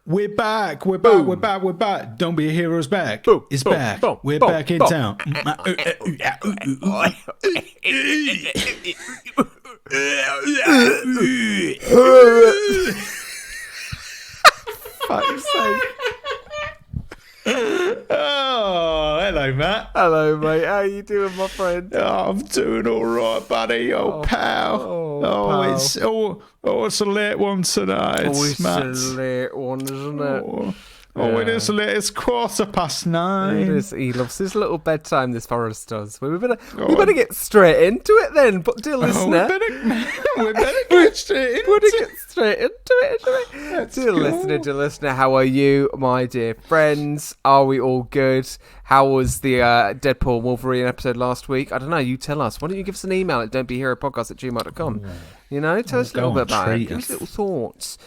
We're back. We're back. We're back. We're back. Don't Be a Hero's back. It's back. We're back in town. Fuck's sake. Oh, hello, Matt. Hello, mate. How you doing, my friend? Oh, I'm doing all right, buddy. Pal. Pal. It's a late one tonight. It's a late one, isn't it? It is late. It's 9:15. It is. He loves his little bedtime, this Forrest does. We better get straight into it then, but dear listener. We better get straight into it. Dear listener, how are you, my dear friends? Are we all good? How was the Deadpool Wolverine episode last week? I don't know. You tell us. Why don't you give us an email at don'tbeheropodcast@gmail.com? You know, tell us a little bit about it. Give us little thoughts.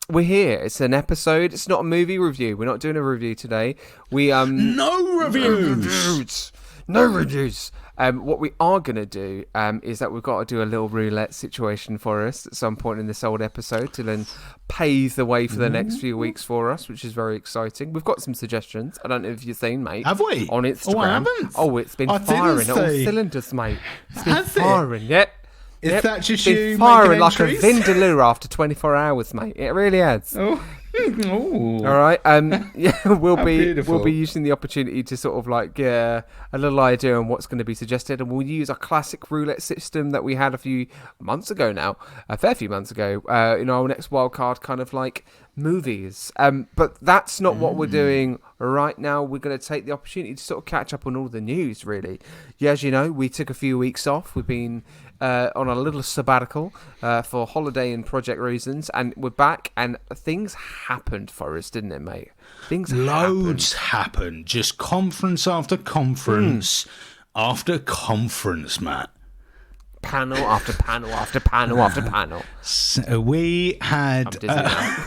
We're here. It's an episode. It's not a movie review. We're not doing a review today. No reviews. No reviews. What we are going to do is that we've got to do a little roulette situation for us at some point in this old episode to then pave the way for the next few weeks for us, which is very exciting. We've got some suggestions. I don't know if you've seen, mate. Have we? On Instagram. Oh, I haven't. Oh, it's been firing all cylinders, mate. It's been firing, Is that just you firing like entries? a Vindaloo after 24 hours, mate. It really has. Oh. All right. We'll be using the opportunity to sort of like get a little idea on what's going to be suggested, and we'll use a classic roulette system that we had a fair few months ago, in our next wildcard kind of like movies. But that's not what we're doing right now. We're going to take the opportunity to sort of catch up on all the news, really. Yeah, as you know, we took a few weeks off. We've been on a little sabbatical for holiday and project reasons, and we're back, and things happened for us, didn't it, mate? Loads happened. Just conference after conference after conference, Matt. Panel after panel after panel after panel. So we had... I'm dizzy now.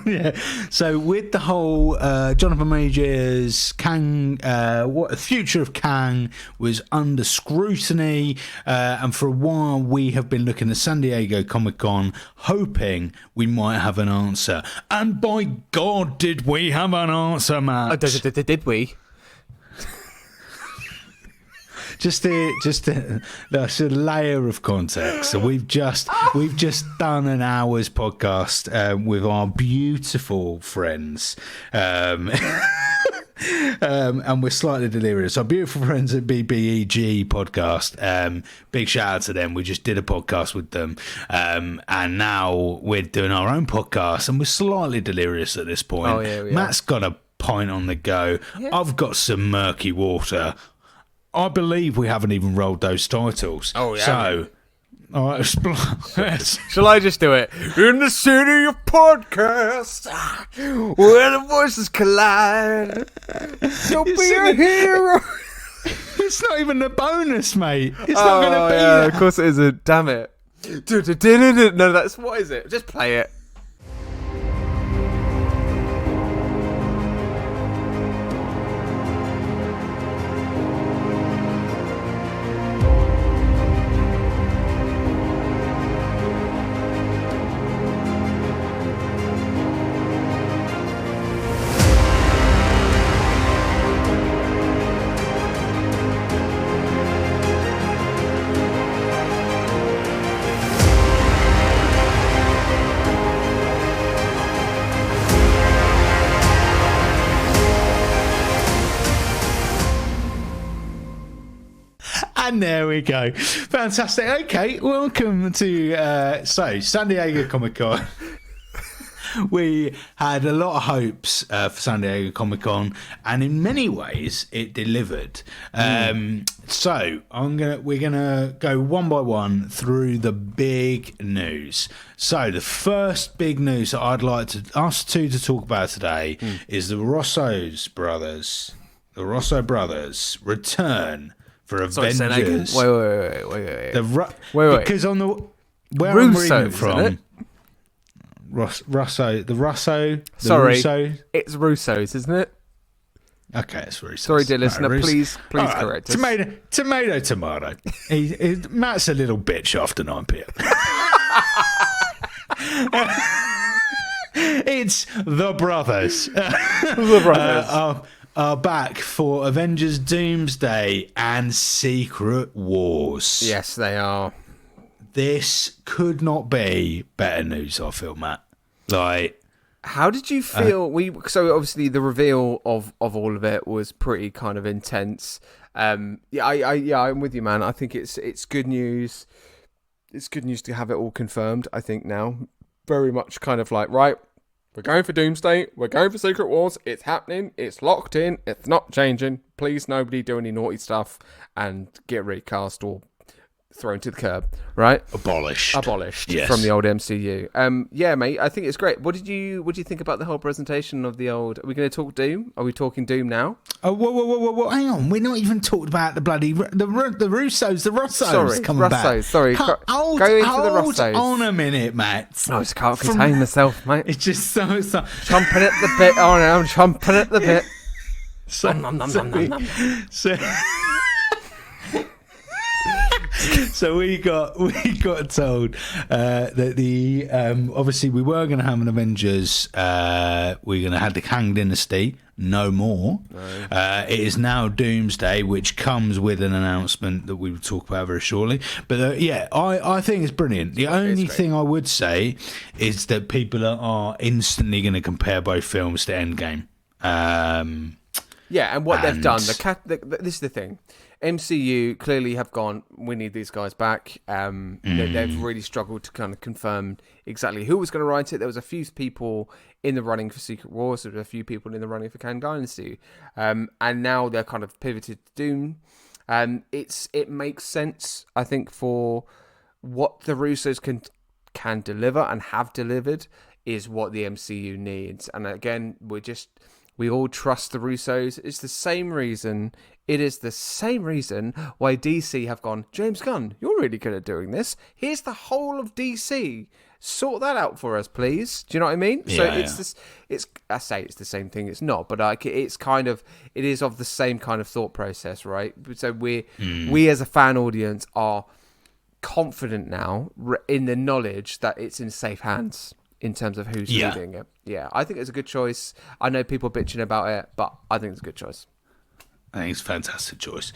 Yeah. So with the whole Jonathan Majors Kang, what the future of Kang was under scrutiny, and for a while we have been looking at San Diego Comic-Con, hoping we might have an answer. And by God, did we have an answer, Matt? Did we? Just that's a layer of context. So we've just done an hour's podcast with our beautiful friends, and we're slightly delirious. Our beautiful friends at BBEG podcast. Big shout out to them. We just did a podcast with them, and now we're doing our own podcast, and we're slightly delirious at this point. Oh, yeah, Matt's got a pint on the go. Yeah. I've got some murky water. I believe we haven't even rolled those titles. Oh, yeah. So, all right, shall I just do it? In the city of podcasts, where the voices collide, don't be a hero. It's not even a bonus, mate. It's not going to be that. Of course it isn't. Damn it. No, that's... What is it? Just play it. And there we go. Fantastic. Okay, welcome to San Diego Comic-Con. We had a lot of hopes for San Diego Comic-Con, and in many ways it delivered. So we're gonna go one by one through the big news. So the first big news that I'd like us two to talk about today is the Russo brothers return for Avengers. Wait. Because on the where Russo, I'm reading it from, isn't it? Russo. Sorry, Russo. it's Russo's, isn't it? Okay, it's Russo. Sorry, dear listener, please right, correct us. Tomato. Matt's a little bitch after 9 p.m. It's the brothers. The brothers are back for Avengers Doomsday and Secret Wars. Yes, they are. This could not be better news, I feel, Matt. Like, how did you feel? So obviously the reveal of all of it was pretty kind of intense. I'm with you, man. I think it's good news. It's good news to have it all confirmed. I think now, very much kind of like, right, we're going for Doomsday. We're going for Secret Wars. It's happening. It's locked in. It's not changing. Please, nobody do any naughty stuff and get recast or thrown to the curb, right? Abolished yes. From the old MCU. Yeah, mate, I think it's great. What did you think about the whole presentation of the old? Are we going to talk Doom? Are we talking Doom now? Oh, whoa! Hang on, we're not even talked about the bloody the Russos, the Russos sorry, coming back. Sorry, go into the Russos. On a minute, Matt. I just can't contain myself, mate. It's just so chomping at the bit. Oh no, I'm chomping at the bit. So we got told that the obviously we were going to have an Avengers. We're going to have the Kang Dynasty. No more. No. It is now Doomsday, which comes with an announcement that we will talk about very shortly. But I think it's brilliant. The only thing I would say is that people are instantly going to compare both films to Endgame. And what they've done. This is the thing. MCU clearly have gone, we need these guys back. They've really struggled to kind of confirm exactly who was going to write it. There was a few people in the running for Secret Wars. There were a few people in the running for Kang Dynasty. And now they're kind of pivoted to Doom. It makes sense, I think, for what the Russos can deliver and have delivered is what the MCU needs. And again, we all trust the Russos. It is the same reason why DC have gone, James Gunn, you're really good at doing this. Here's the whole of DC. Sort that out for us, please. Do you know what I mean? Yeah, so I say it's the same thing. It's not, but it is of the same kind of thought process, right? So we as a fan audience are confident now in the knowledge that it's in safe hands in terms of who's leading it. Yeah, I think it's a good choice. I know people bitching about it, but I think it's a good choice. I think it's a fantastic choice.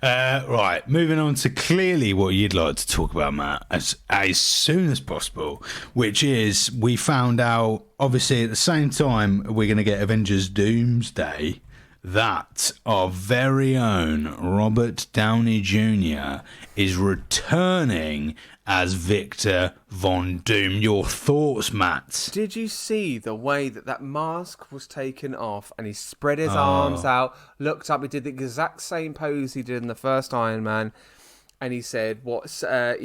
Right, moving on to clearly what you'd like to talk about, Matt, as soon as possible, which is we found out, obviously, at the same time we're going to get Avengers Doomsday, that our very own Robert Downey Jr. is returning as Victor Von Doom. Your thoughts, Matt? Did you see the way that mask was taken off and he spread his arms out, looked up, he did the exact same pose he did in the first Iron Man, and he said, what was the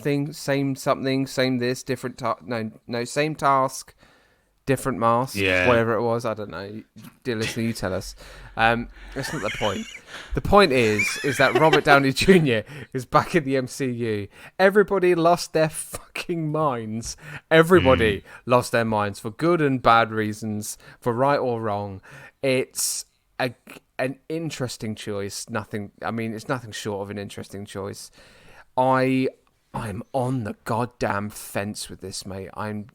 thing? Same something, same this, different same task, different mask, whatever it was. I don't know. Dear listener, you tell us. That's not the point. The point is that Robert Downey Jr. is back in the MCU. Everybody lost their fucking minds. Everybody lost their minds for good and bad reasons, for right or wrong. It's an interesting choice. It's nothing short of an interesting choice. I'm on the goddamn fence with this, mate. I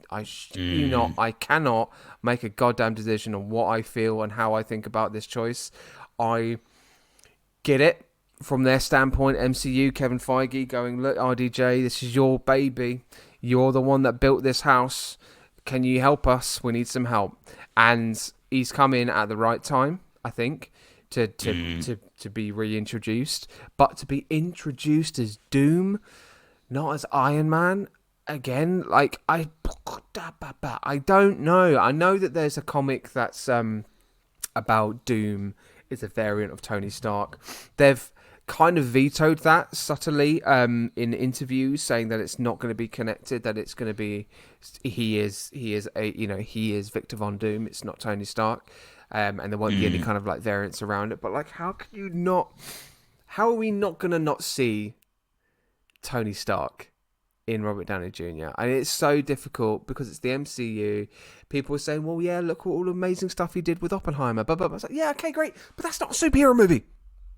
cannot make a goddamn decision on what I feel and how I think about this choice. I get it from their standpoint, MCU, Kevin Feige going, look, RDJ, this is your baby. You're the one that built this house. Can you help us? We need some help. And he's come in at the right time, I think, to be reintroduced. But to be introduced as Doom, not as Iron Man, again, like, I don't know. I know that there's a comic that's about Doom. It's a variant of Tony Stark. They've kind of vetoed that subtly in interviews, saying that it's not going to be connected, that it's going to be he is Victor Von Doom. It's not Tony Stark, and there won't be any kind of like variants around it. But like, how are we not going to not see Tony Stark in Robert Downey Jr.? And it's so difficult because it's the MCU. People are saying, well, yeah, look at all the amazing stuff he did with Oppenheimer. But I was like, yeah, okay, great. But that's not a superhero movie.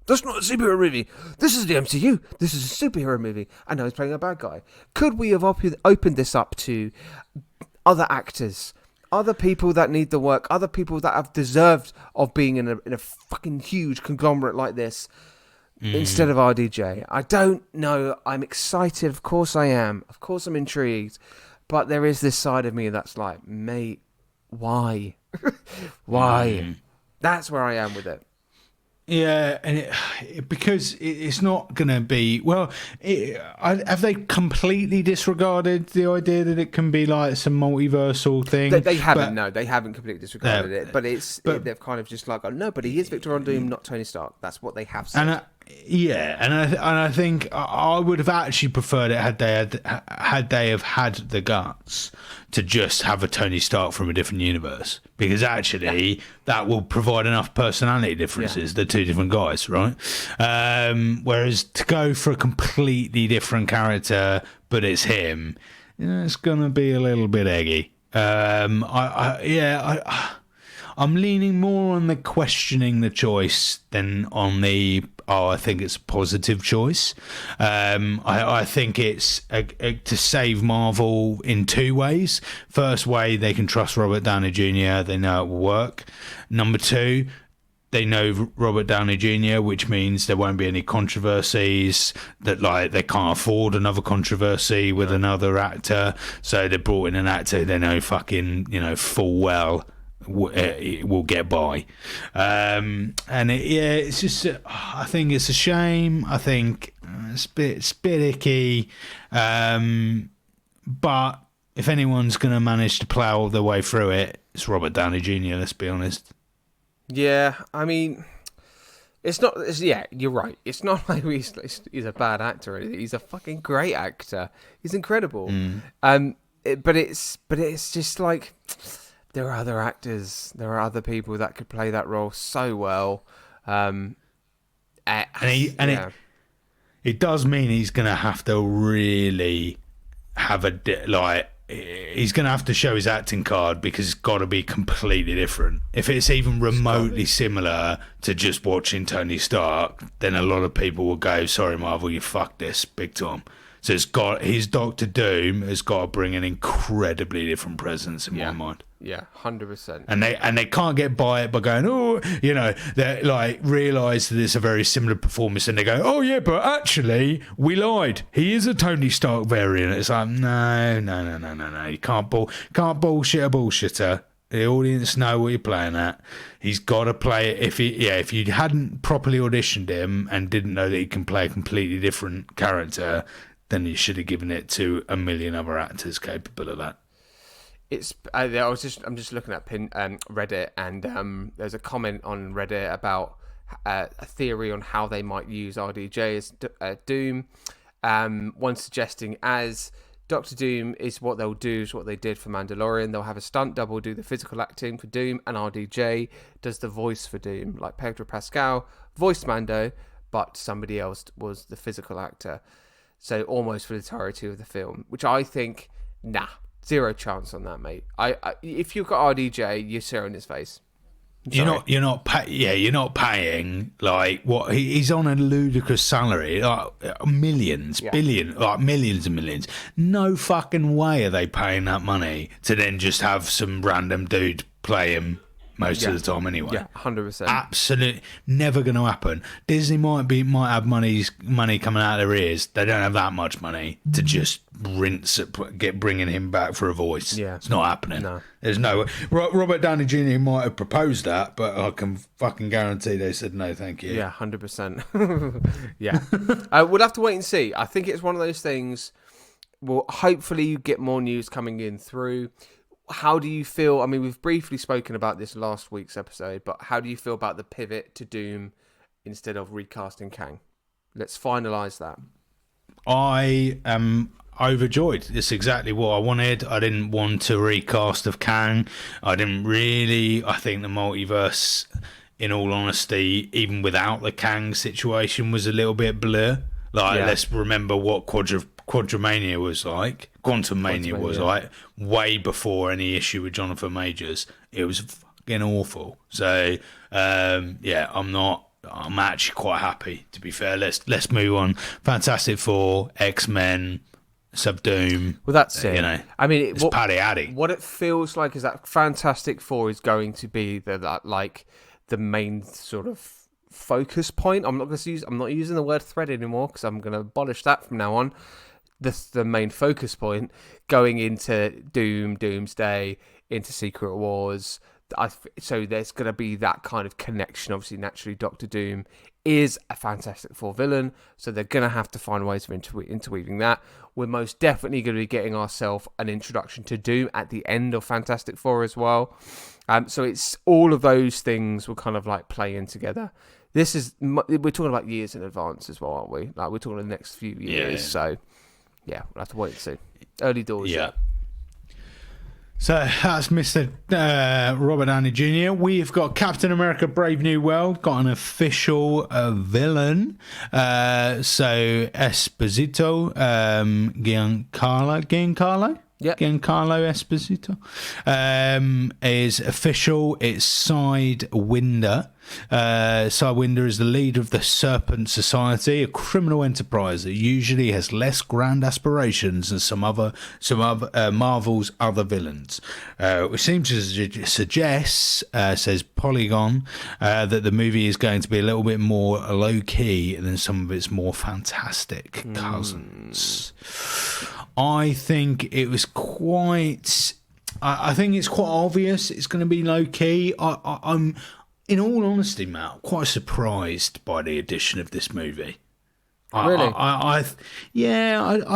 That's not a superhero movie. This is the MCU. This is a superhero movie. I know he's playing a bad guy. Could we have opened this up to other actors, other people that need the work, other people that have deserved of being in a fucking huge conglomerate like this instead of RDJ. I don't know. I'm excited. Of course I am. Of course I'm intrigued. But there is this side of me that's like, mate, why? Why? That's where I am with it. Yeah, and because it's not going to be... Well, have they completely disregarded the idea that it can be like some multiversal thing? They haven't, no. They haven't completely disregarded it. But they've kind of just like, oh, no, but he is Victor Von Doom, not Tony Stark. That's what they have said. And I think I would have actually preferred it had they have had the guts to just have a Tony Stark from a different universe, because actually that will provide enough personality differences. They're two different guys, right? Whereas to go for a completely different character, but it's him, it's gonna be a little bit eggy. I'm leaning more on the questioning the choice than on the, I think it's a positive choice. I think it's to save Marvel in two ways. First way, they can trust Robert Downey Jr. They know it will work. Number two, they know Robert Downey Jr., which means there won't be any controversies, that like they can't afford another controversy with another actor. So they brought in an actor they know fucking, full well it will get by. It's just I think it's a shame. I think it's a bit icky, but if anyone's going to manage to plough their way through it, it's Robert Downey Jr., let's be honest. Yeah, I mean, you're right. It's not like he's a bad actor or anything. He's a fucking great actor. He's incredible. But it's just like, there are other actors, there are other people that could play that role so well. It does mean he's going to have to really have he's going to have to show his acting card, because it's got to be completely different. If it's even remotely similar to just watching Tony Stark, then a lot of people will go, sorry Marvel, you fucked this big time. So his Doctor Doom has got to bring an incredibly different presence in my mind. Yeah, 100%. And they can't get by it by going, they like realise that it's a very similar performance, and they go, oh yeah, but actually we lied. He is a Tony Stark variant. It's like, no. You can't bullshit a bullshitter. The audience know what you're playing at. He's got to play it. If you hadn't properly auditioned him and didn't know that he can play a completely different character, then you should have given it to a million other actors capable of that. I'm just looking at Reddit, and there's a comment on Reddit about a theory on how they might use RDJ as Doom. One suggesting as Doctor Doom is what they'll do, is what they did for Mandalorian. They'll have a stunt double do the physical acting for Doom, and RDJ does the voice for Doom, like Pedro Pascal voiced Mando, but somebody else was the physical actor. So almost for the entirety of the film, which I think, zero chance on that, mate. If you've got RDJ, you're staring his face. You're not paying like what he's on a ludicrous salary, like millions and millions. No fucking way are they paying that money to then just have some random dude play him most of the time anyway. Yeah, 100%. Absolutely never going to happen. Disney might have money coming out of their ears. They don't have that much money to just bringing him back for a voice. Yeah, it's not happening. No, there's no way. Robert Downey Jr. might have proposed that, but I can fucking guarantee they said no, thank you. Yeah, 100%. Yeah, we'll have to wait and see. I think it's one of those things. Well, hopefully you get more news coming in through. How do you feel? I mean, we've briefly spoken about this last week's episode, but how do you feel about the pivot to Doom instead of recasting Kang? Let's finalise that. I am overjoyed. It's exactly what I wanted. I didn't want a recast of Kang. I think the multiverse, in all honesty, even without the Kang situation, was a little bit blur. Let's remember what Quantumania was like. Quantumania was like way before any issue with Jonathan Majors. It was fucking awful. So I'm actually quite happy, to be fair. Let's move on. Fantastic Four, X-Men, Doom. Well, that's it. You know, I mean, it's Paddy Addy. What it feels like is that Fantastic Four is going to be the main sort of focus point. I'm not using the word thread anymore because I'm going to abolish that from now on. The main focus point going into Doomsday, into Secret Wars. So there's going to be that kind of connection. Obviously, naturally, Doctor Doom is a Fantastic Four villain, so they're going to have to find ways of interweaving that. We're most definitely going to be getting ourselves an introduction to Doom at the end of Fantastic Four as well. So it's all of those things will kind of like play in together. We're talking about years in advance as well, aren't we? Like we're talking the next few years. Yeah. So yeah, we'll have to wait and see. Early doors. Yeah. So that's Mr. Robert Downey Jr. We've got Captain America Brave New World, got an official villain. So Esposito, Giancarlo? Yep. Giancarlo Esposito is official. It's Sidewinder. Sidewinder is the leader of the Serpent Society, a criminal enterprise that usually has less grand aspirations than some other Marvel's other villains. Which seems to suggest, says Polygon, that the movie is going to be a little bit more low key than some of its more fantastic cousins. I think it was quite. I think it's quite obvious it's going to be low key. I'm, in all honesty, Matt, quite surprised by the addition of this movie. Really? I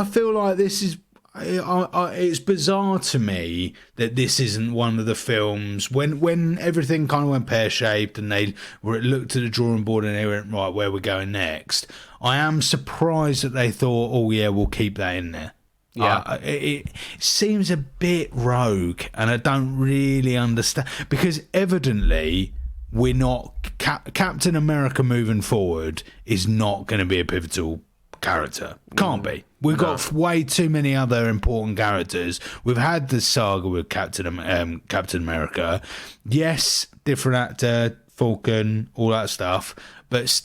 feel like this is. It's bizarre to me that this isn't one of the films when everything kind of went pear shaped and they looked at the drawing board and they went, right, where we're going next. I am surprised that they thought, oh yeah, we'll keep that in there. Yeah, it seems a bit rogue, and I don't really understand because evidently we're not Captain America moving forward is not going to be a pivotal character. Can't be. We've got way too many other important characters. We've had the saga with Captain America. Yes, different actor, Falcon, all that stuff, but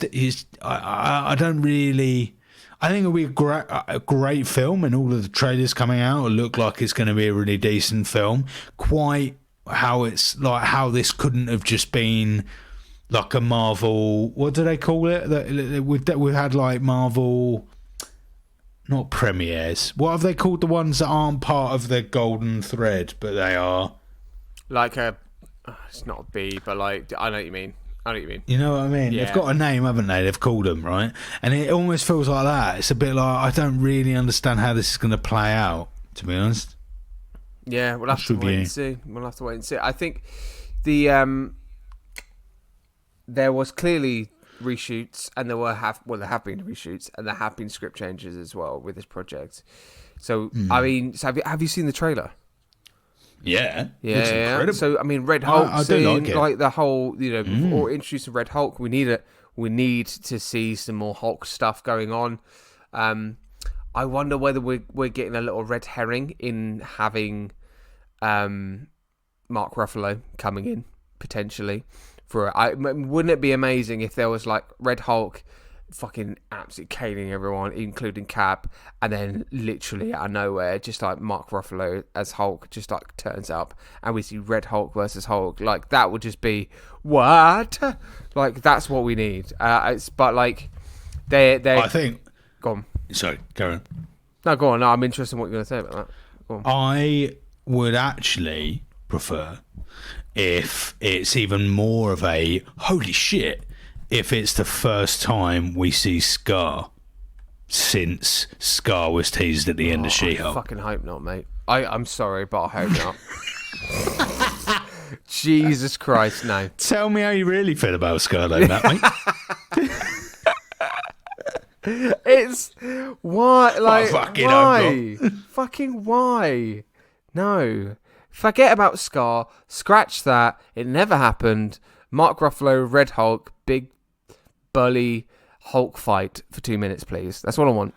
I don't really. I think it'll be a great film, and all of the trailers coming out will look like it's going to be a really decent film. Quite how it's like how this couldn't have just been like a Marvel. What do they call it? We've had like Marvel, not premieres. What have they called the ones that aren't part of the golden thread, but they are like a. It's not a B, but like I know what you mean. You know what I mean? Yeah. They've got a name, haven't they? They've called them, right? And it almost feels like that. It's a bit like, I don't really understand how this is going to play out, to be honest. Yeah, we'll have to wait and see. I think the there was clearly reshoots, and there have been reshoots, and there have been script changes as well with this project. So, I mean, have you seen the trailer? Yeah. Incredible. So I mean, Red Hulk. I do like the whole, or introducing Red Hulk. We need it. We need to see some more Hulk stuff going on. I wonder whether we're getting a little red herring in having Mark Ruffalo coming in potentially for it. Wouldn't it be amazing if there was like Red Hulk fucking absolutely caning everyone, including Cap, and then literally out of nowhere, just like Mark Ruffalo as Hulk just like turns up, and we see Red Hulk versus Hulk. Like that would just be what? Like that's what we need. But like they. I think. Go on. Sorry, Karen. No, go on. No, I'm interested in what you're going to say about that. Go on. I would actually prefer if it's even more of a holy shit. If it's the first time we see Scar since Scar was teased at the end of She-Hulk. I fucking hope not, mate. I'm sorry, but I hope not. Jesus Christ, no. Tell me how you really feel about Scar, though, Matt, mate. It's why, like, why? Fucking why? No. Forget about Scar. Scratch that. It never happened. Mark Ruffalo, Red Hulk, big burly Hulk fight for 2 minutes, please. That's all I want.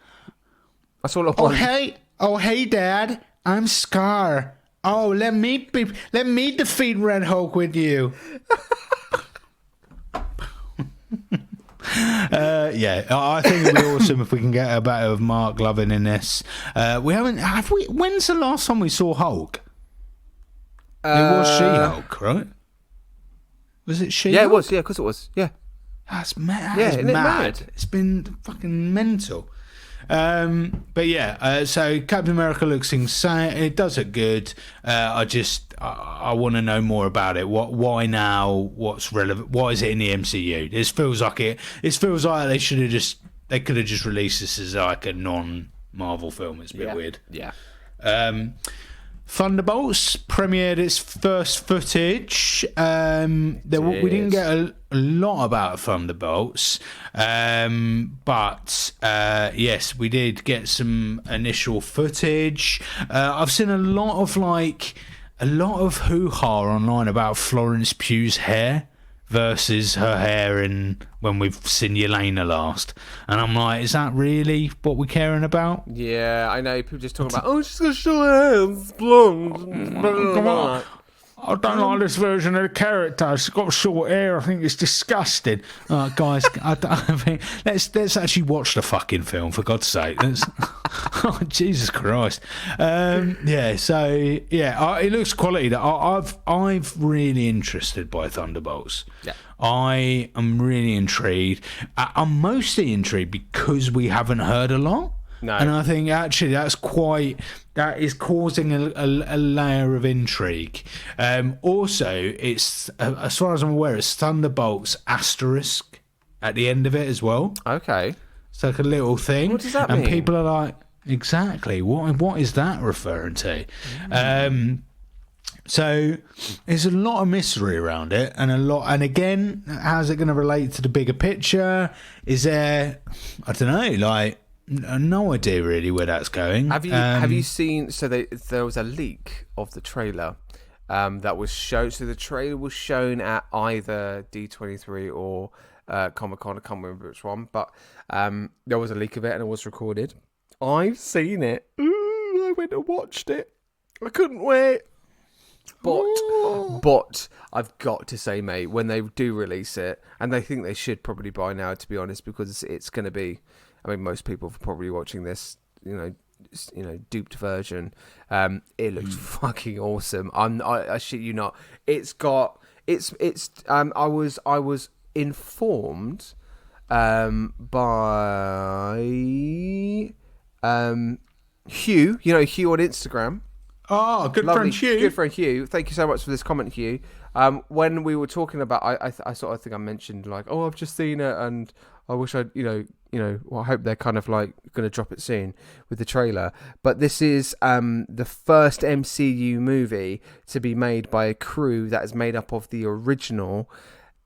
That's all I want. Oh hey, Dad. I'm Scar. Oh, let me defeat Red Hulk with you. Yeah, I think it'd be awesome if we can get a bit of Mark Lovin in this. We haven't, have we? When's the last time we saw Hulk? It was She-Hulk, right? Was it She-Hulk? Yeah, it was. Yeah, of course it was. Yeah. That's mad. Yeah, it's mad. It's been fucking mental. But yeah, so Captain America looks insane. It does look good. I want to know more about it. Why now? What's relevant? Why is it in the MCU? This feels like it. This feels like they could have just released this as like a non-Marvel film. It's a bit weird. Yeah. Thunderbolts premiered its first footage. We didn't get a lot about Thunderbolts, but yes, we did get some initial footage. I've seen a lot of hoo-ha online about Florence Pugh's hair versus her hair in when we've seen Yelena last, and I'm like, is that really what we're caring about? Yeah, I know people just talking about, she's gonna show her hands blonde. Come on. I don't like this version of the character. She's got short hair. I think it's disgusting. Guys, I think let's actually watch the fucking film, for God's sake. Oh, Jesus Christ. It looks quality. I've really interested by Thunderbolts. Yeah. I am really intrigued. I'm mostly intrigued because we haven't heard a lot. No. And I think actually that is causing a layer of intrigue. Also, it's as far as I'm aware, it's Thunderbolts asterisk at the end of it as well. Okay. It's like a little thing. What does that mean? And people are like, exactly, what is that referring to? So there's a lot of mystery around it, and again, how's it going to relate to the bigger picture? Is there, I don't know, like, no idea really where that's going. Have you seen? So there was a leak of the trailer that was shown. So the trailer was shown at either D23 or Comic-Con. I can't remember which one, but there was a leak of it and it was recorded. I've seen it. Ooh, I went and watched it. I couldn't wait. But I've got to say, mate, when they do release it, and they think they should probably by now, to be honest, because it's going to be. I mean, most people are probably watching this, duped version. It looks fucking awesome. I shit you not. It's. I was informed by Hugh. You know Hugh on Instagram. Oh, good Lovely, friend Hugh. Good friend Hugh. Thank you so much for this comment, Hugh. When we were talking about, I think I mentioned like, I've just seen it, and I wish I hope they're kind of like going to drop it soon with the trailer. But this is the first MCU movie to be made by a crew that is made up of the original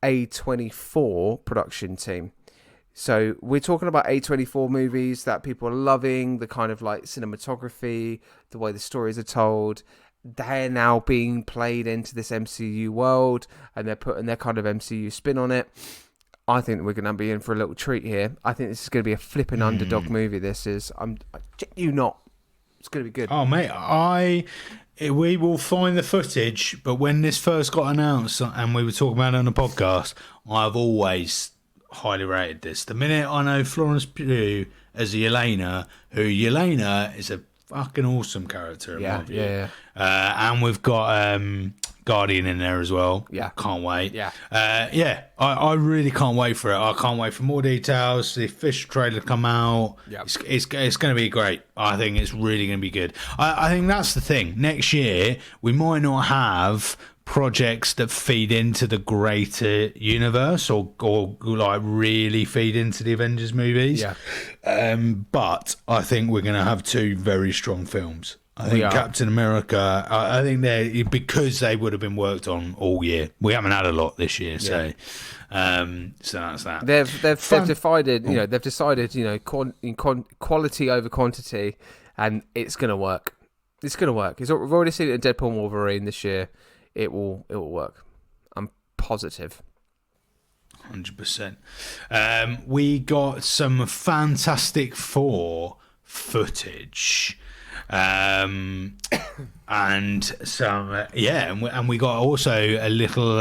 A24 production team. So we're talking about A24 movies that people are loving, the kind of like cinematography, the way the stories are told. They're now being played into this MCU world, and they're putting their kind of MCU spin on it. I think we're going to be in for a little treat here. I think this is going to be a flipping underdog movie. This is. I shit you not. It's going to be good. Oh, mate, we will find the footage, but when this first got announced and we were talking about it on the podcast, I've always highly rated this. The minute I know Florence Pugh as Yelena, Yelena is a fucking awesome character in my view. Yeah. And we've got Guardian in there as well. Yeah. Can't wait. Yeah. I really can't wait for it. I can't wait for more details. The official trailer to come out. Yep. It's going to be great. I think it's really going to be good. I think that's the thing. Next year, we might not have projects that feed into the greater universe or like really feed into the Avengers movies. Yeah. But I think we're going to have two very strong films. I think Captain America, I think because they would have been worked on all year. We haven't had a lot this year, so that's that. They've decided, quality over quantity, and it's going to work. It's going to work. We've already seen it in Deadpool and Wolverine this year. It will work. I'm positive. 100%. We got some Fantastic Four footage. And some and we got also a little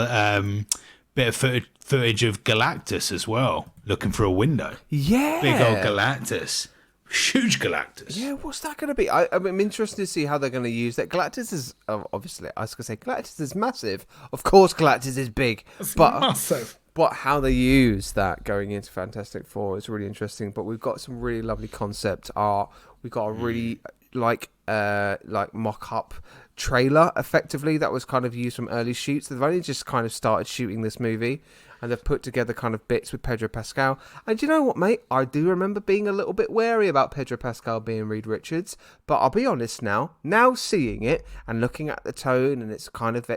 bit of footage of Galactus as well, looking for a window. Yeah. Big old Galactus. Huge Galactus. Yeah, what's that going to be? I'm interested to see how they're going to use that. Galactus is, obviously, I was going to say, Galactus is massive. Of course, Galactus is big. But massive. But how they use that going into Fantastic Four is really interesting. But we've got some really lovely concept art. We've got a really, like mock-up trailer, effectively, that was kind of used from early shoots. They've only just kind of started shooting this movie, and they've put together kind of bits with Pedro Pascal. And you know what, mate? I do remember being a little bit wary about Pedro Pascal being Reed Richards, but I'll be honest now seeing it and looking at the tone, and it's kind of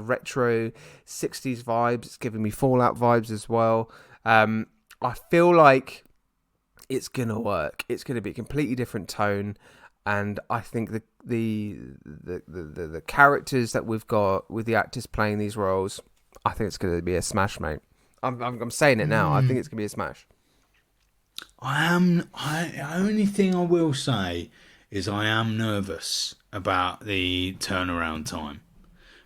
retro 60s vibes. It's giving me Fallout vibes as well. I feel like it's gonna work. It's gonna be a completely different tone. And I think the characters that we've got with the actors playing these roles, I think it's going to be a smash, mate. I'm saying it now. I think it's going to be a smash. The only thing I will say is I am nervous about the turnaround time,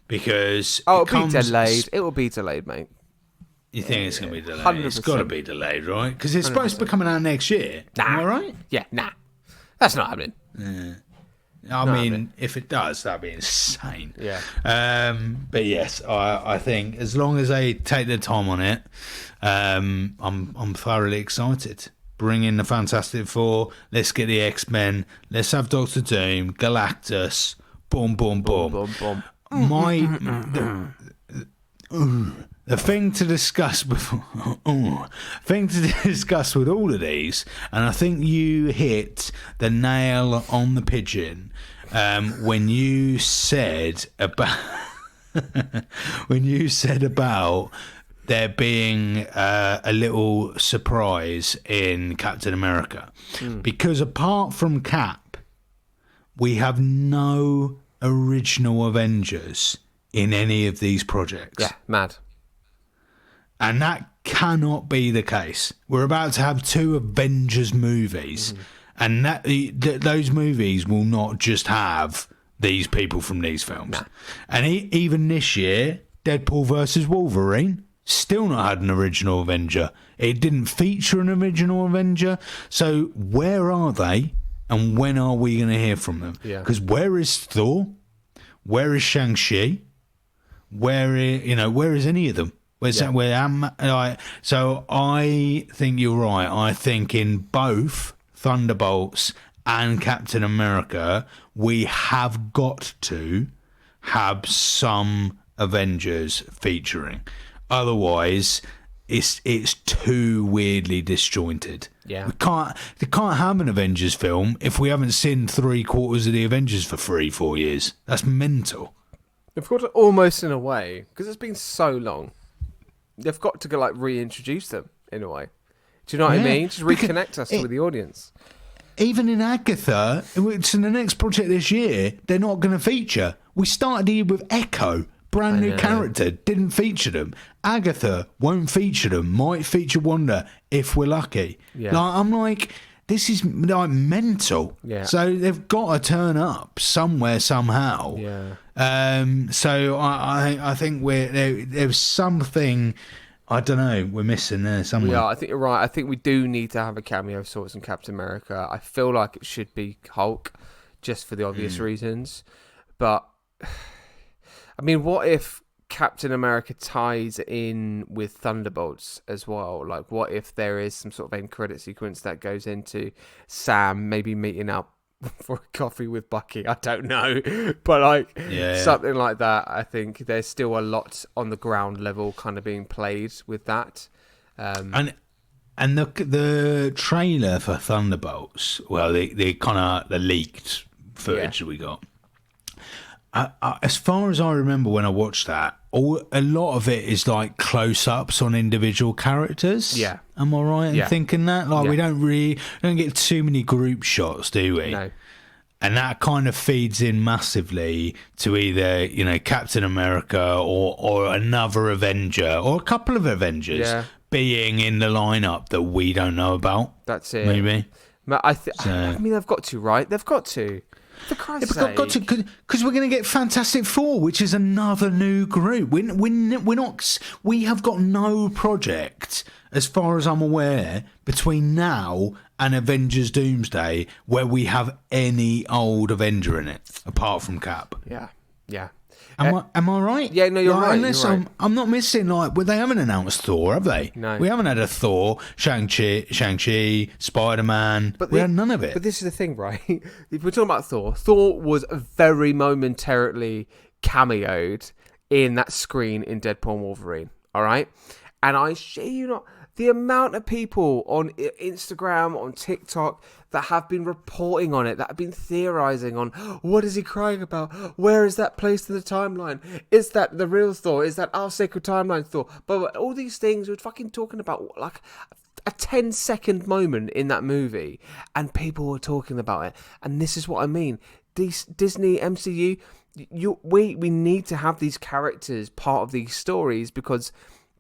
because it'll be delayed. It will be delayed, mate. You think it's going to be delayed? 100%. It's got to be delayed, right? Because it's supposed to be coming out next year. Nah. Am I right? Yeah, nah. That's not happening. Yeah. I mean, if it does, that'd be insane. Yeah. But yes, I think as long as they take their time on it, I'm thoroughly excited. Bring in the Fantastic Four. Let's get the X-Men. Let's have Doctor Doom, Galactus. Boom, boom, boom. Boom, boom, boom. The thing to discuss with all of these, and I think you hit the nail on the pigeon when you said about there being a little surprise in Captain America, because apart from Cap, we have no original Avengers in any of these projects. Yeah, mad. And that cannot be the case. We're about to have 2 Avengers movies, and those movies will not just have these people from these films. Nah. And even this year, Deadpool versus Wolverine still not had an original Avenger. It didn't feature an original Avenger. So where are they, and when are we going to hear from them? Because where is Thor? Where is Shang-Chi? Where is any of them? So I think you're right. I think in both Thunderbolts and Captain America, we have got to have some Avengers featuring. Otherwise, it's too weirdly disjointed. Yeah, we can't have an Avengers film if we haven't seen 3/4 of the Avengers for 3-4 years. That's mental. They've got to, almost in a way, because it's been so long, they've got to go reintroduce them in a way. Do you know what I mean? Just reconnect us with the audience. Even in Agatha, it's in the next project this year, they're not going to feature. We started here with Echo, brand new character, didn't feature them. Agatha won't feature them, might feature Wanda if we're lucky. Yeah. I'm like, this is mental. Yeah. So they've got to turn up somewhere, somehow. Yeah. So I think there's something, I don't know, we're missing there somewhere. We are. I think you're right. I think we do need to have a cameo of sorts in Captain America. I feel like it should be Hulk, just for the obvious reasons. But I mean, what if Captain America ties in with Thunderbolts as well? Like, what if there is some sort of end credit sequence that goes into Sam maybe meeting up for a coffee with Bucky? I don't know, but something like that. I think there's still a lot on the ground level kind of being played with that. And the trailer for Thunderbolts, well, the leaked footage that we got. As far as I remember when I watched that, a lot of it is like close-ups on individual characters. Yeah. Am I right in thinking that? We don't get too many group shots, do we? No. And that kind of feeds in massively to either, Captain America or another Avenger or a couple of Avengers being in the lineup that we don't know about. That's it. Maybe. I mean, they've got to, right? They've got to. For Christ's sake. Because we're going to get Fantastic Four, which is another new group. We're not. We have got no project, as far as I'm aware, between now and Avengers Doomsday where we have any old Avenger in it, apart from Cap. Yeah. Am I right? Yeah, no, you're right. Unless you're right. I'm not missing, they haven't announced Thor, have they? No. We haven't had a Thor, Shang-Chi, Spider-Man. We had none of it. But this is the thing, right? If we're talking about Thor was very momentarily cameoed in that screen in Deadpool and Wolverine, all right? And I share you not, the amount of people on Instagram, on TikTok, that have been reporting on it, that have been theorizing on, what is he crying about? Where is that placed in the timeline? Is that the real Thor? Is that our sacred timeline Thor? But all these things, we're fucking talking about like a 10-second moment in that movie, and people were talking about it. And this is what I mean. Disney, MCU, we need to have these characters part of these stories, because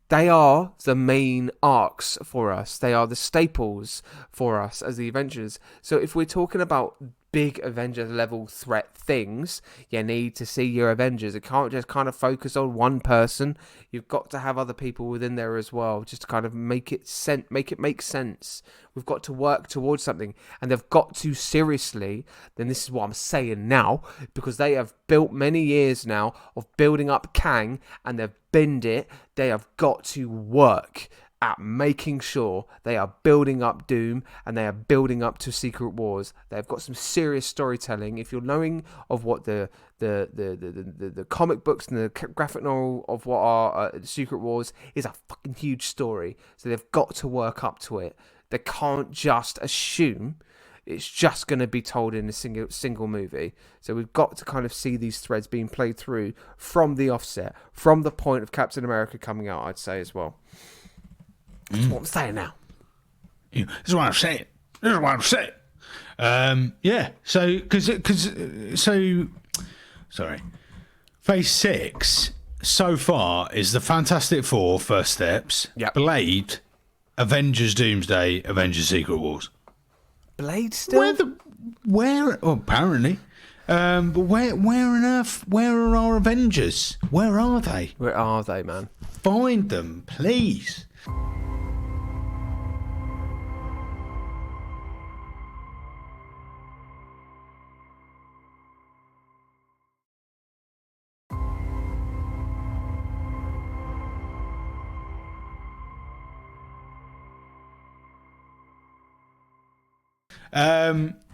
they are the main arcs for us. They are the staples for us as the Avengers. So if we're talking about big Avengers level threat things, you need to see your Avengers. It can't just kind of focus on one person. You've got to have other people within there as well, just to kind of make it make sense. We've got to work towards something, and they've got to seriously. Then this is what I'm saying now, because they have built many years now of building up Kang, and they've binned it. They have got to work at making sure they are building up Doom, and they are building up to Secret Wars. They've got some serious storytelling. If you're knowing of what the comic books and the graphic novel of what are Secret Wars is, a fucking huge story. So they've got to work up to it. They can't just assume it's just going to be told in a single movie. So we've got to kind of see these threads being played through from the offset, from the point of Captain America coming out, I'd say as well. That's what I'm saying now. Yeah, this is what I'm saying. Yeah. Sorry. Phase 6 so far is the Fantastic Four first steps. Yep. Blade, Avengers Doomsday, Avengers Secret Wars. Blade still? Where? Oh, apparently. But where on earth? Where are our Avengers? Where are they? Where are they, man? Find them, please.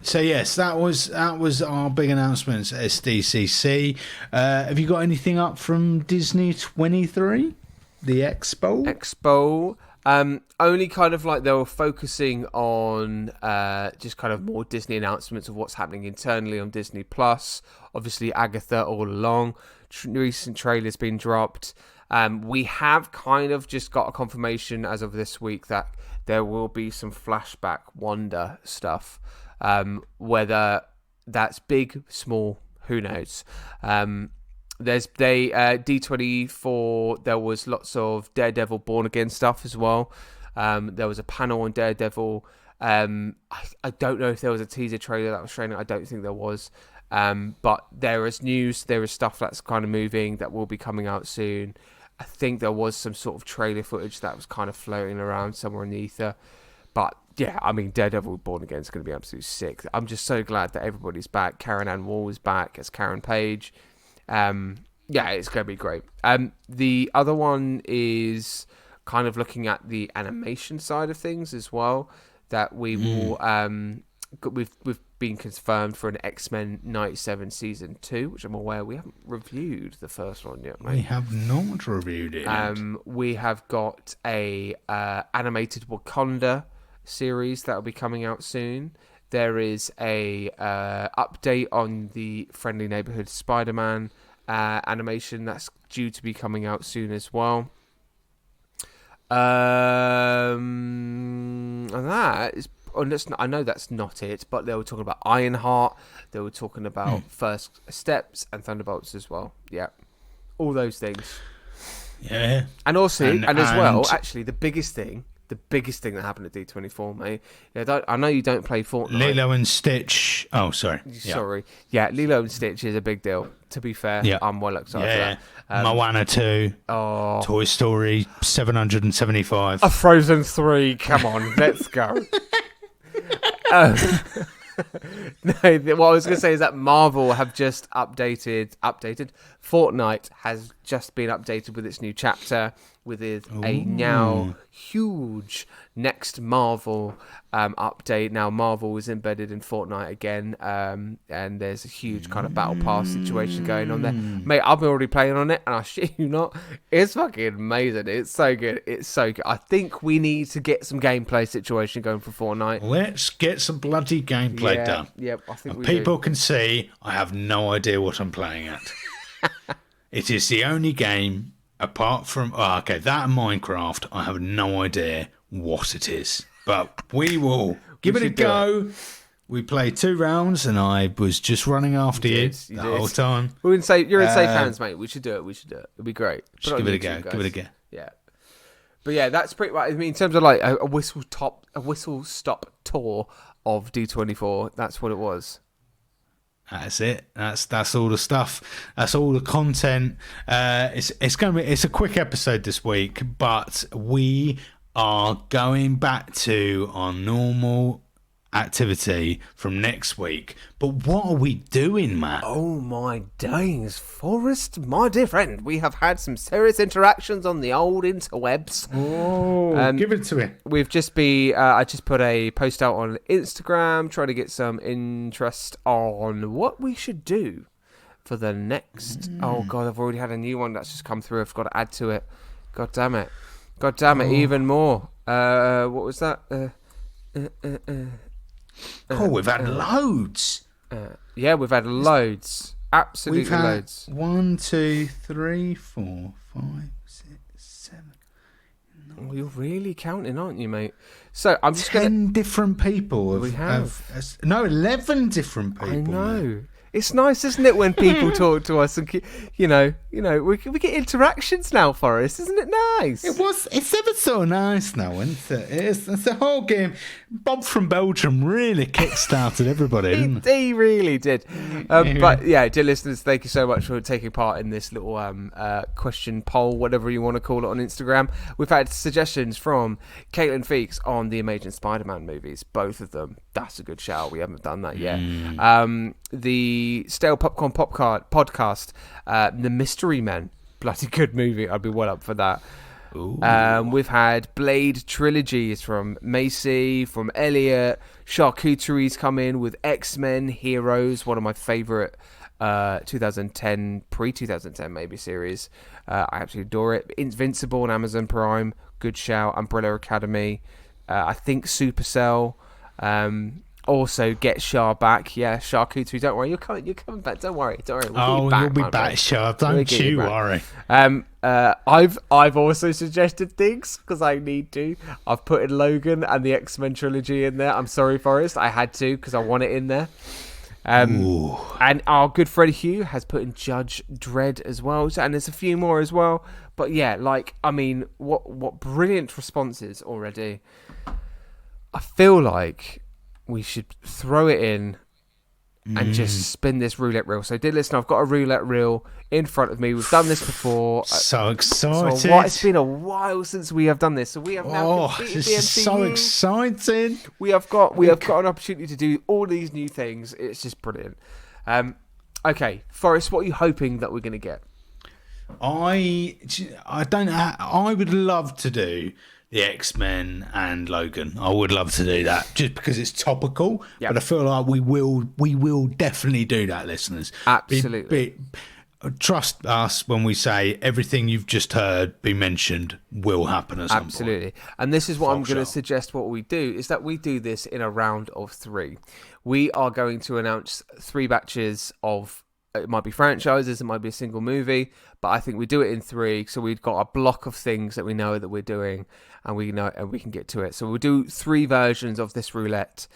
So yes, that was our big announcements at SDCC. Have you got anything up from Disney 23, the Expo? Only kind of like they were focusing on just kind of more Disney announcements of what's happening internally on Disney Plus. Obviously, Agatha all along. Recent trailers been dropped. We have kind of just got a confirmation as of this week that there will be some flashback Wanda stuff. Whether that's big, small, who knows? There's D24. There was lots of Daredevil Born Again stuff as well. There was a panel on Daredevil. I don't know if there was a teaser trailer that was showing it. I don't think there was. But there is news. There is stuff that's kind of moving that will be coming out soon. I think there was some sort of trailer footage that was kind of floating around somewhere in the ether. But yeah, I mean, Daredevil Born Again is going to be absolutely sick. I'm just so glad that everybody's back. Karen Ann Wall is back as Karen Page. Yeah, it's going to be great. The other one is kind of looking at the animation side of things as well. That we will, we've been confirmed for an X-Men 97 season 2, which I'm aware we haven't reviewed the first one yet, mate. We have not reviewed it. We have got a animated Wakanda series that will be coming out soon. There is a update on the Friendly Neighborhood Spider-Man animation that's due to be coming out soon as well. And that is, I know that's not it, but they were talking about Ironheart. They were talking about First Steps and Thunderbolts as well. Yeah, all those things. Yeah, and also, and as well, actually, the biggest thing the biggest thing that happened at D24, mate. Yeah, I know you don't play Fortnite. Lilo and Stitch. Oh, sorry. Yeah, Lilo and Stitch is a big deal. To be fair, I'm well excited for that. Moana 2. Oh. Toy Story 775. A Frozen 3. Come on, let's go. No, what I was going to say is that Marvel have just updated. Fortnite has just been updated with its new chapter, with a now huge next Marvel update. Now Marvel is embedded in Fortnite again, and there's a huge kind of battle pass situation going on there. Mate, I've been already playing on it, and I shit you not, it's fucking amazing. It's so good. It's so good. I think we need to get some gameplay situation going for Fortnite. Let's get some bloody gameplay done. Yep, I think people can see I have no idea what I'm playing at. It is the only game apart from that and Minecraft. I have no idea what it is, but we will give it a go. We played 2 rounds, and I was just running after you the whole time. We're in safe. You're in safe hands, mate. We should do it. It'll be great. Just give it a go. Give it a go. Yeah. But yeah, that's pretty much. I mean, in terms of like a whistle stop tour of D24, that's what it was. That's it. That's all the stuff. That's all the content. It's a quick episode this week, but we are going back to our normal activity from next week. But what are we doing, Matt? Oh my days, Forrest, my dear friend, we have had some serious interactions on the old interwebs. Oh, give it to me. We've just I just put a post out on Instagram trying to get some interest on what we should do for the next. Oh god, I've already had a new one that's just come through. I've got to add to it. God damn it, even more. What was that? We've had loads. We've had loads. Absolutely we've had loads. 1, 2, 3, 4, 5, 6, 7. Well, you're really counting, aren't you, mate? So I'm just 10 different people. We have 11 different people. I know. Mate. It's nice, isn't it, when people talk to us and we get interactions now, Forrest. Isn't it nice? It's ever so nice now, isn't it? It's the whole game. Bob from Belgium really kick-started everybody, didn't he? He really did. But yeah, dear listeners, thank you so much for taking part in this little question poll, whatever you want to call it, on Instagram. We've had suggestions from Caitlin Feeks on the Amazing Spider-Man movies, both of them. That's a good shout. We haven't done that yet. The Stale Popcorn podcast, The Mystery Men, bloody good movie. I'd be well up for that. We've had Blade trilogies from Macy, from Elliot. Charcuterie's come in with X-Men Heroes, one of my favourite 2010, pre-2010 maybe series. I absolutely adore it. Invincible on Amazon Prime, good shout. Umbrella Academy. I think Supercell. Also, get Char back. Yeah, Charcuterie. Don't worry, you're coming back. Don't worry. We'll you'll be back, Char. Don't you worry. I've also suggested things because I need to. I've put in Logan and the X-Men trilogy in there. I'm sorry, Forrest. I had to because I want it in there. And our good friend Hugh has put in Judge Dredd as well, and there's a few more as well. But yeah, what brilliant responses already. I feel like we should throw it in and just spin this roulette reel. So, dear listener, I've got a roulette reel in front of me. We've done this before. So excited. It's been a while since we have done this. So we have now completed the MCU. This is so exciting. We have got an opportunity to do all these new things. It's just brilliant. Okay, Forrest, what are you hoping that we're going to get? I don't know. I would love to do the X-Men and Logan. I would love to do that just because it's topical. Yep. But I feel like we will definitely do that, listeners. Absolutely. Trust us when we say everything you've just heard be mentioned will happen at some point. Absolutely. And this is what I'm going to suggest what we do, is that we do this in a round of 3. We are going to announce 3 batches of, it might be franchises, it might be a single movie, but I think we do it in 3. So we've got a block of things that we know that we're doing, and we can get to it. So we'll do 3 versions of this roulette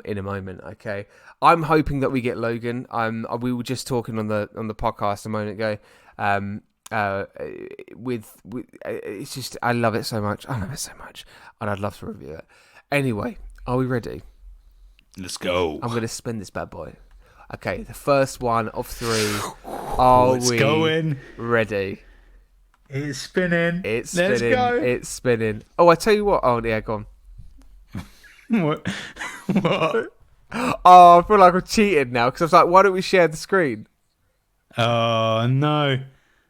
in a moment. Okay, I'm hoping that we get Logan. We were just talking on the podcast a moment ago, it's just I love it so much. I love it so much, and I'd love to review it. Anyway, are we ready? Let's go. I'm going to spin this bad boy. Okay, the first one of 3. Are we going? Ready? It's spinning. It's spinning. Let's go. It's spinning. Oh, I tell you what. Oh, yeah, go on. What? Oh, I feel like I'm cheated now because I was like, why don't we share the screen? Oh no!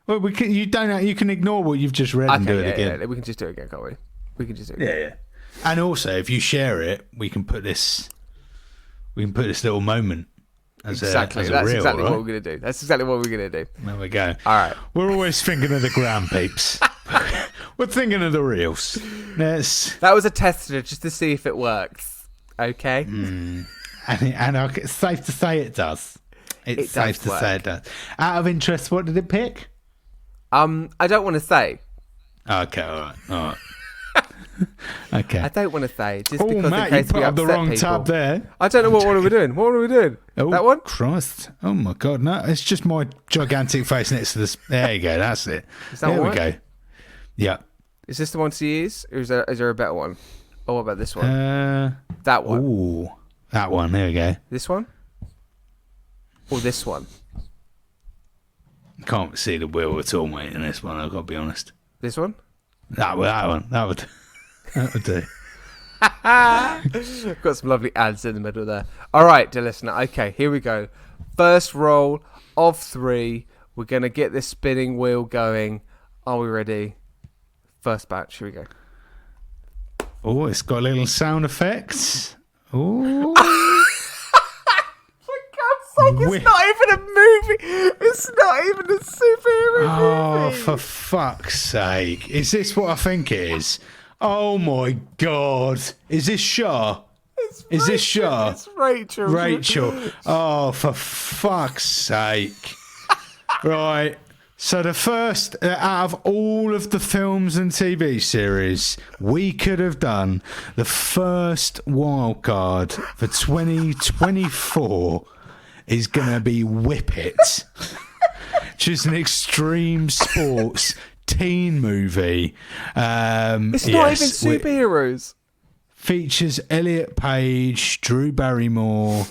Well, you don't. You can ignore what you've just read and do it again. Yeah, we can just do it again, can't we? We can just do it again. Yeah. And also, if you share it, we can put this. We can put this little moment as exactly. That's reel, exactly right? what we're gonna do. That's exactly what we're gonna do. There we go. All right. We're always thinking of the gram peeps. We're thinking of the reels. That was a tester just to see if it works. Okay. And it's safe to say it does. It's safe to say it does. Out of interest, what did it pick? I don't want to say. Okay, all right. Okay. I don't want to say just because Matt, in case you put we up the upset wrong people. tab there. I don't know what are we doing. What are we doing? Oh, that one? Christ! Oh my God! No, it's just my gigantic face next to this. There you go. That's it. Is that there one? we go. Yeah. Is this the one to use, or is there a better one? Oh, what about this one? That one. Ooh, that one. There we go. This one? Or this one? Can't see the wheel at all, mate. In this one, I've got to be honest. This one? That one. That would do. Got some lovely ads in the middle there. All right, dear listener. Okay, here we go. First roll of 3. We're going to get this spinning wheel going. Are we ready? First batch. Here we go. Oh, it's got little sound effects. Oh. It's not even a movie. It's not even a superhero movie. Oh, for fuck's sake. Is this what I think it is? Oh, my God. Is this Shah? Is this Shah? It's Rachel. Rachel. Oh, for fuck's sake. Right. So the first, out of all of the films and TV series, we could have done the first wild card for 2024 is going to be Whip It. Just an extreme sports teen movie. It's not even superheroes. Features Elliot Page, Drew Barrymore.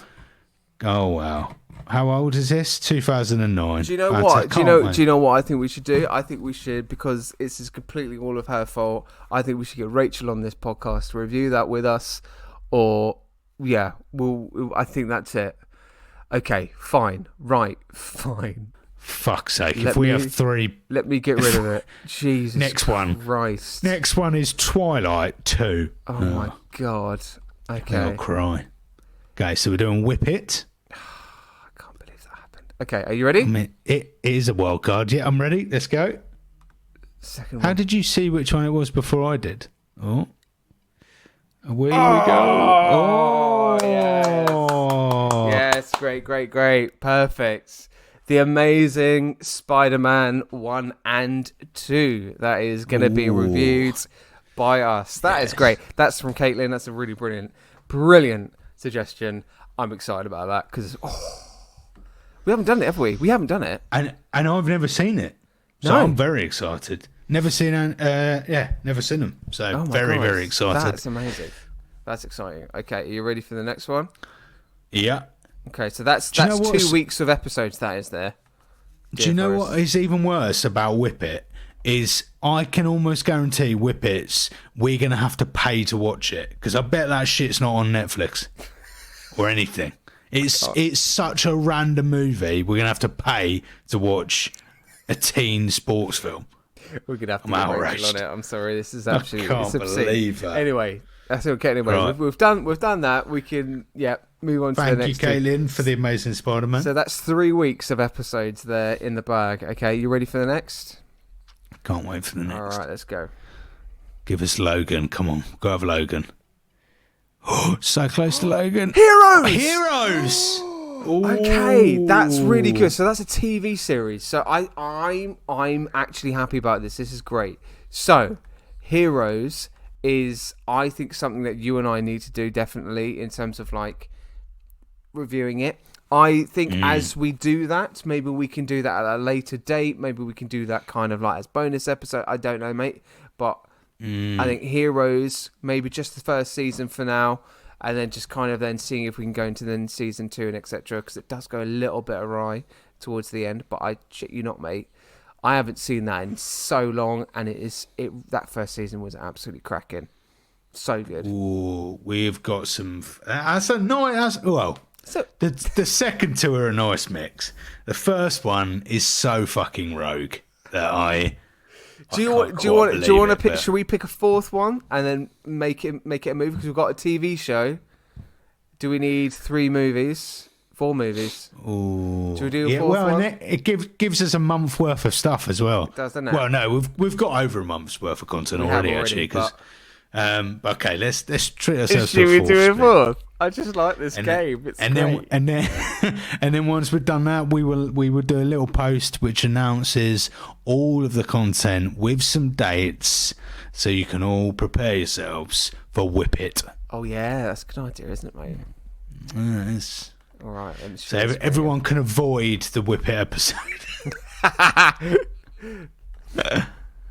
Oh, wow. How old is this? 2009. Do you know what? Do you know what I think we should do? I think we should, because this is completely all of her fault. I think we should get Rachel on this podcast to review that with us. Or yeah, I think that's it. Okay, fine. Right, fine. Fuck's sake! If we have 3, let me get rid of it. Jesus. Next one. Christ. Next one is Twilight 2. Oh my God. Okay. I'll cry. Okay, so we're doing Whip It. Okay, are you ready? I mean, it is a wild card. Yeah, I'm ready. Let's go. Second one. How did you see which one it was before I did? Oh. Away we go. Oh, yes. Great. Perfect. The Amazing Spider-Man 1 and 2. That is going to be reviewed by us. That is great. That's from Caitlin. That's a really brilliant suggestion. I'm excited about that because... we haven't done it, have we? We haven't done it. And I've never seen it. So I'm very excited. Never seen never seen them. So very excited. That's amazing. That's exciting. Okay, are you ready for the next one? Yeah. Okay, so that's 2 weeks of episodes that is there. Do you know what is even worse about Whip It? Is I can almost guarantee Whip It's we're going to have to pay to watch it. Because I bet that shit's not on Netflix. Or anything. It's such a random movie. We're gonna have to pay to watch a teen sports film. We're gonna have to get Rachel on it. I'm sorry. This is absolutely. I can't believe that. Anyway, that's okay. Anyway, right. we've done that. We can move on to the next. Thank you, Caitlin, for the Amazing Spider-Man. So that's 3 weeks of episodes there in the bag. Okay, you ready for the next? Can't wait for the next. All right, let's go. Give us Logan. Come on, go have Logan. So close to Logan. Heroes. Okay, that's really good. So that's a TV series. So I'm actually happy about this. This is great. So Heroes is, I think, something that you and I need to do definitely in terms of like reviewing it. I think as we do that, maybe we can do that at a later date. Maybe we can do that kind of like as bonus episode. I don't know, mate. But I think Heroes, maybe just the first season for now. And then just kind of then seeing if we can go into then season 2 and etc. Because it does go a little bit awry towards the end. But I shit you not, mate. I haven't seen that in so long. And that first season was absolutely cracking. So good. Ooh, we've got some... the second two are a nice mix. The first one is so fucking rogue that Do you want to pick? Should we pick a fourth one and then make it a movie? Because we've got a TV show. Do we need 3 movies? 4 movies? Ooh, should we do a fourth one? And it gives us a month worth of stuff as well. It does, doesn't it? Well, no, we've got over a month's worth of content already actually. Because okay, let's treat ourselves to a fourth. Should we do a fourth? I just like this game. It's great. And then once we've done that, we will do a little post which announces all of the content with some dates, so you can all prepare yourselves for Whip It. Oh yeah, that's a good idea, isn't it, mate? Yes. All right. So everyone can avoid the Whip It episode.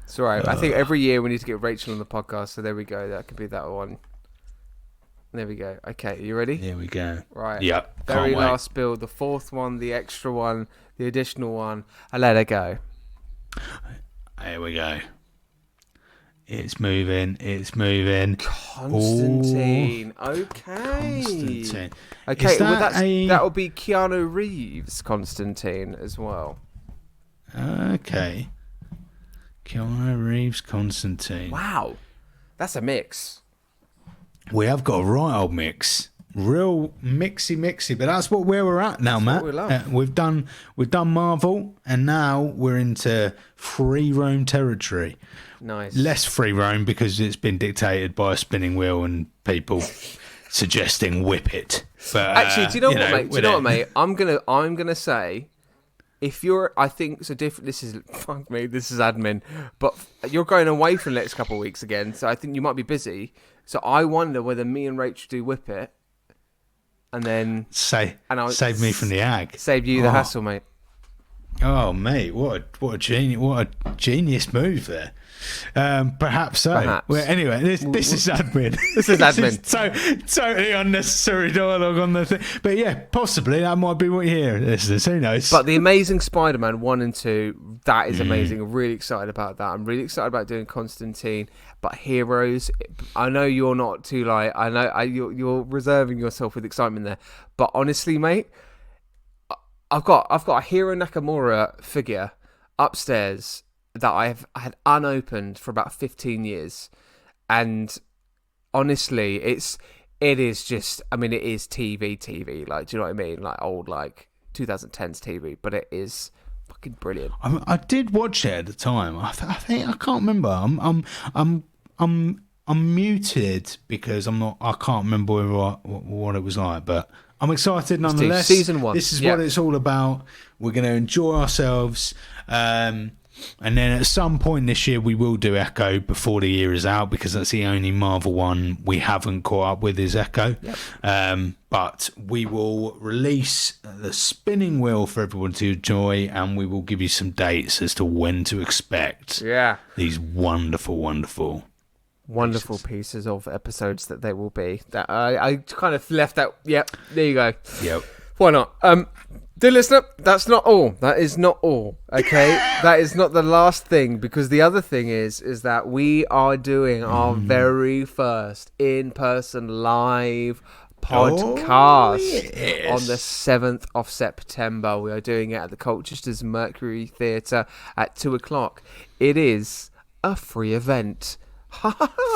It's all right. I think every year we need to get Rachel on the podcast. So there we go. That could be that one. There we go. Okay, you ready? Here we go. Right. Yep. Very last build, the fourth one, the extra one, the additional one. I let it go. Here we go. It's moving. Constantine. Ooh. Okay. Constantine. Okay, that will be Keanu Reeves' Constantine as well. Okay. Keanu Reeves' Constantine. Wow. That's a mix. We have got a right old mix, real mixy, but that's what where we're at now, Matt. We've done Marvel, and now we're into free roam territory. Nice. Less free roam because it's been dictated by a spinning wheel and people suggesting Whip It. But actually, do you know what, mate? I'm gonna say, if you're, I think so. Different. This is fuck me. This is admin, but you're going away for the next couple of weeks again, so I think you might be busy. So I wonder whether me and Rachel do Whip It, and then save me from the ag. Save you the hassle, mate. Oh, mate, what a genius move there. Perhaps so. Perhaps. Well, anyway, this is admin. This is admin. Totally unnecessary dialogue on the thing. But yeah, possibly that might be what you hear, listeners. Who knows? But the Amazing Spider-Man 1 and 2, that is amazing. I'm really excited about that. I'm really excited about doing Constantine. But Heroes, I know you're not too like. I know you're reserving yourself with excitement there. But honestly, mate, I've got a Hiro Nakamura figure upstairs that I had unopened for about 15 years, and honestly, it is just. I mean, it is TV. Like, do you know what I mean? Like old, like 2010s TV, but it is fucking brilliant. I did watch it at the time. I think I can't remember. I'm muted because I can't remember what it was like, but I'm excited nonetheless. Season 1. This is what it's all about. We're going to enjoy ourselves. And then at some point this year we will do Echo before the year is out, because that's the only Marvel one we haven't caught up with is Echo. Yep. But we will release the spinning wheel for everyone to enjoy, and we will give you some dates as to when to expect these wonderful pieces of episodes that they will be. That I kind of left out. Yep, there you go. Yep. Why not? Dear listener, that's not all. That is not all. Okay, that is not the last thing, because the other thing is that we are doing our very first in-person live podcast on the 7th of September. We are doing it at the Colchester's Mercury Theatre at 2:00. It is a free event.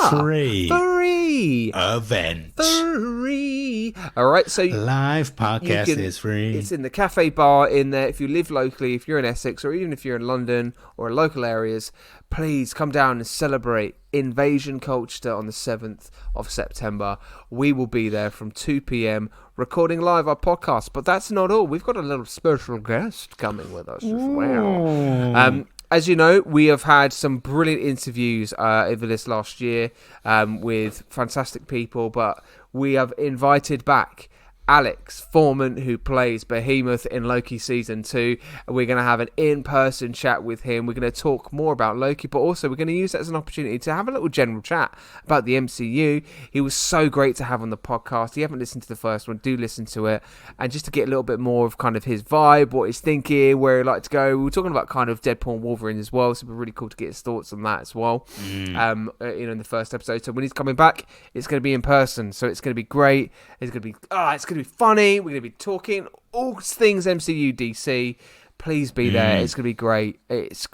Free event. All right, so live podcast is free. It's in the cafe bar in there. If you live locally, if you're in Essex, or even if you're in London or local areas, please come down and celebrate Invasion Colchester on the 7th of September. We will be there from 2 p.m. recording live our podcast. But that's not all. We've got a little special guest coming with us as well. As you know, we have had some brilliant interviews over this last year with fantastic people, but we have invited back Alex Foreman, who plays Behemoth in Loki Season 2. We're going to have an in-person chat with him. We're going to talk more about Loki, but also we're going to use that as an opportunity to have a little general chat about the MCU. He was so great to have on the podcast. If you haven't listened to the first one, do listen to it. And just to get a little bit more of kind of his vibe, what he's thinking, where he'd like to go. We were talking about kind of Deadpool and Wolverine as well, so it'd be really cool to get his thoughts on that as well. In the first episode. So when he's coming back, it's going to be in person. So it's going to be great. It's going to be funny. We're going to be talking all things MCU DC. Please be there. It's going to be great.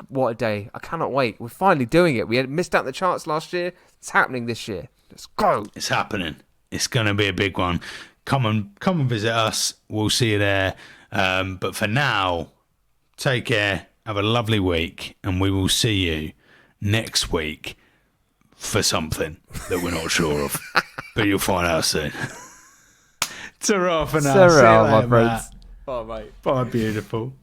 What a day. I cannot wait. We're finally doing it. We had missed out the charts last year. It's happening this year. Let's go. It's happening. It's going to be a big one. Come and visit us. We'll see you there. But for now, take care. Have a lovely week. And we will see you next week for something that we're not sure of. But you'll find out soon. Ta-ra for now. Ta-ra, my friends. Bye, mate. Bye, beautiful.